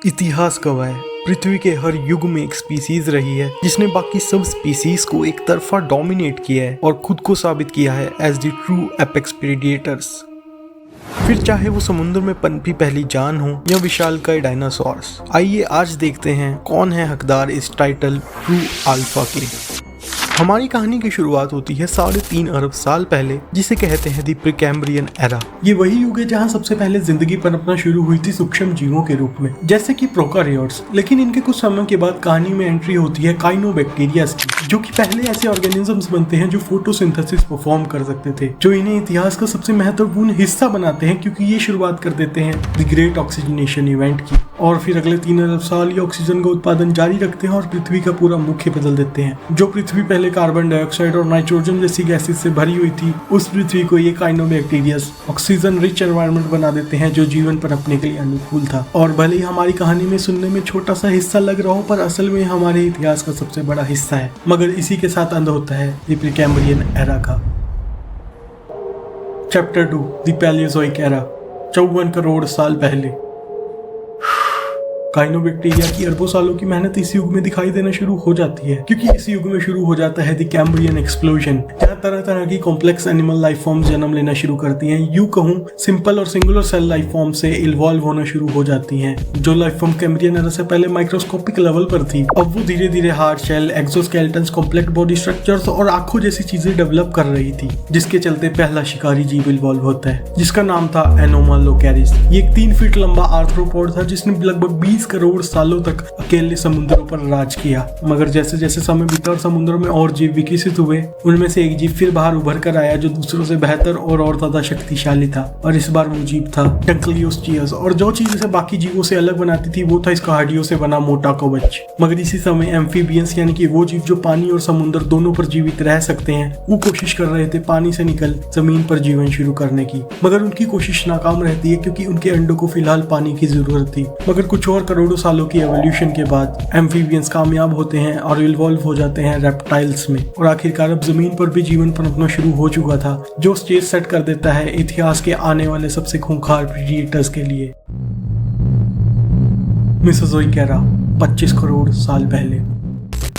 इतिहास गवाह है, पृथ्वी के हर युग में एक स्पीसीज रही है जिसने बाकी सब स्पीसीज को एक तरफा डोमिनेट किया है और खुद को साबित किया है एज द ट्रू एपेक्स प्रेडिएटर्स। फिर चाहे वो समुद्र में पनपी पहली जान हो या विशालकाय डायनासोर्स। आइए आज देखते हैं कौन है हकदार इस टाइटल ट्रू अल्फा के। हमारी कहानी की शुरुआत होती है 3.5 अरब साल पहले, जिसे कहते हैं दी प्रीकैम्ब्रियन एरा। ये वही युग है जहाँ सबसे पहले जिंदगी पनपना शुरू हुई थी सूक्ष्म जीवों के रूप में, जैसे कि प्रोकारियोट्स। लेकिन इनके कुछ समय के बाद कहानी में एंट्री होती है काइनोबैक्टीरियाज की, जो कि पहले ऐसे ऑर्गेनिजम्स बनते हैं जो फोटोसिंथेसिस परफॉर्म कर सकते थे, जो इन्हें इतिहास का सबसे महत्वपूर्ण हिस्सा बनाते हैं, क्योंकि ये शुरुआत कर देते हैं द ग्रेट ऑक्सीजनेशन इवेंट की। और फिर अगले 3 अरब साल ये ऑक्सीजन का उत्पादन जारी रखते हैं और पृथ्वी का पूरा मुख्य बदल देते हैं। जो पृथ्वी पहले कार्बन डाइऑक्साइड और नाइट्रोजन जैसी गैसेस से भरी हुई थी, उस पृथ्वी को ये काइनोबैक्टीरियस ऑक्सीजन रिच एनवायरनमेंट बना देते हैं, जो जीवन पनपने के लिए अनुकूल था। और भले ही हमारी कहानी में सुनने में छोटा सा हिस्सा लग रहा हो, पर असल में हमारे इतिहास का सबसे बड़ा हिस्सा है। मगर इसी के साथ अंत होता है द प्रीकैम्ब्रियन एरा का। Chapter 2 the Palaeozoic era. 54 crore साल पहले। काइनोबैक्टीरिया की अरबों सालों की मेहनत इस युग में दिखाई देना शुरू हो जाती है, क्योंकि इस युग में शुरू हो जाता है द कैम्ब्रियन एक्सप्लोजन, जहाँ तरह तरह की कॉम्प्लेक्स एनिमल लाइफ फॉर्म्स जन्म लेना शुरू करती हैं। यूं कहूं, सिंपल और सिंगुलर सेल लाइफ फॉर्म से इवॉल्व होना शुरू हो जाती हैं। जो लाइफ फॉर्म कैम्ब्रियन एरा से पहले माइक्रोस्कोपिक लेवल पर थी, अब वो धीरे धीरे hard shell, exoskeletons, complex body structures और आंखों जैसी चीजें डेवलप कर रही थी, जिसके चलते पहला शिकारी जीव इवॉल्व होता है, जिसका नाम था एनोमालोकैरिस। ये एक 3 फीट लंबा आर्थ्रोपोड था, जिसने लगभग 20 करोड़ सालों तक अकेले समुद्रों पर राज किया। मगर जैसे जैसे समय बीता और समुद्रों में और जीव विकसित हुए, उनमें से एक जीव फिर बाहर उभर कर आया, जो दूसरों से बेहतर और ज्यादा शक्तिशाली था। और इस बार वो जीव था डंकलियोस्टियस। और जो चीज इसे बाकी जीवों से अलग बनाती थी, वो था इसका हड्डियों से बना मोटा कवच। मगर इसी समय एम्फीबियंस, यानी कि वो जीव जो पानी और समुद्र दोनों पर जीवित रह सकते हैं, वो कोशिश कर रहे थे पानी से निकल जमीन पर जीवन शुरू करने की। मगर उनकी कोशिश नाकाम रहती है, क्योंकि उनके अंडों को फिलहाल पानी की जरूरत थी। मगर कुछ और करोड़ों सालों की एवोल्यूशन के बाद एम्फीबियंस कामयाब होते हैं और इवॉल्व हो जाते हैं रेप्टाइल्स में। और आखिरकार अब जमीन पर भी जीवन पनपना शुरू हो चुका था, जो स्टेज सेट कर देता है इतिहास के आने वाले सबसे खूंखार प्रेडिएटर्स के लिए। मेसोजोइक एरा, 25 करोड़ साल पहले।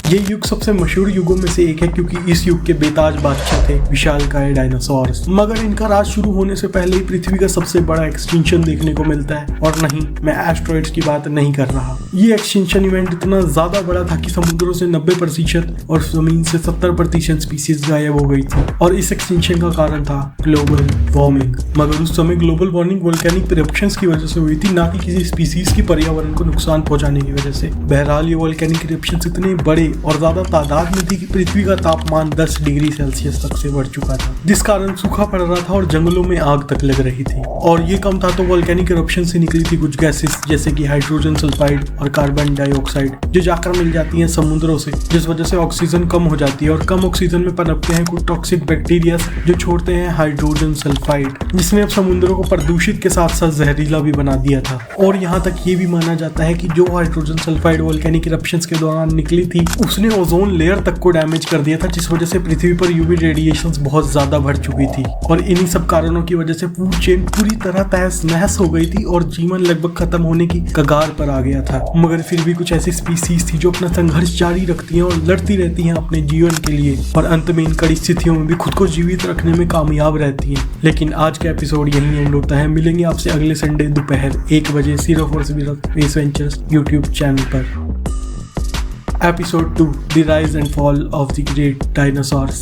ये युग सबसे मशहूर युगों में से एक है, क्योंकि इस युग के बेताज बादशाह थे विशालकाय डायनासोर्स। मगर इनका राज शुरू होने से पहले ही पृथ्वी का सबसे बड़ा एक्सटिंक्शन देखने को मिलता है। और नहीं, मैं एस्ट्रॉइड्स की बात नहीं कर रहा। ये एक्सटिंक्शन इवेंट इतना ज्यादा बड़ा था कि समुद्रों से 90% और जमीन से 70% स्पीसीज गायब हो गई थी। और इस एक्सटिंक्शन का कारण था ग्लोबल वार्मिंग। मगर उस समय ग्लोबल वार्मिंग वोल्केनिक इरप्शंस की वजह से हुई थी, ना कि किसी स्पीसीज की पर्यावरण को नुकसान पहुंचाने की वजह से। बहरहाल ये वोल्केनिक इरप्शंस इतने बड़े और ज्यादा तादाद में थी कि पृथ्वी का तापमान 10 डिग्री सेल्सियस तक से बढ़ चुका था, जिस कारण सूखा पड़ रहा था और जंगलों में आग तक लग रही थी। और ये कम था तो वोल्केनिक इरप्शन से निकली थी कुछ गैसेस, जैसे कि हाइड्रोजन सल्फाइड और कार्बन डाइऑक्साइड, जो जाकर मिल जाती हैं समुद्रों से, जिस वजह से ऑक्सीजन कम हो जाती है। और कम ऑक्सीजन में पनपते हैं कुछ टॉक्सिक बैक्टीरिया, जो छोड़ते हैं हाइड्रोजन सल्फाइड, जिसने अब समुद्रों को प्रदूषित के साथ साथ जहरीला भी बना दिया था। और यहाँ तक ये भी माना जाता है कि जो हाइड्रोजन सल्फाइड वोल्केनिक इरप्शंस के दौरान निकली थी, उसने ओजोन लेयर तक को डैमेज कर दिया था, जिस वजह से पृथ्वी पर यूवी रेडिएशंस बहुत ज्यादा बढ़ चुकी थी। और इन्हीं सब कारणों की वजह से फूड चेन पूरी तरह तहस नहस हो गई थी और जीवन लगभग खत्म होने की कगार पर आ गया था। मगर फिर भी कुछ ऐसी स्पीसीज थी जो अपना संघर्ष जारी रखती हैं और लड़ती रहती हैं अपने जीवन के लिए, और अंत में इन कड़ी स्थितियों में भी खुद को जीवित रखने में कामयाब रहती हैं। लेकिन आज का एपिसोड यहीं एंड होता है। मिलेंगे आपसे अगले संडे दोपहर 1 बजे सिर्फ और सिर्फ स्पेस वेंचर्स यूट्यूब चैनल पर। Episode 2 The Rise and Fall of the Great Dinosaurs।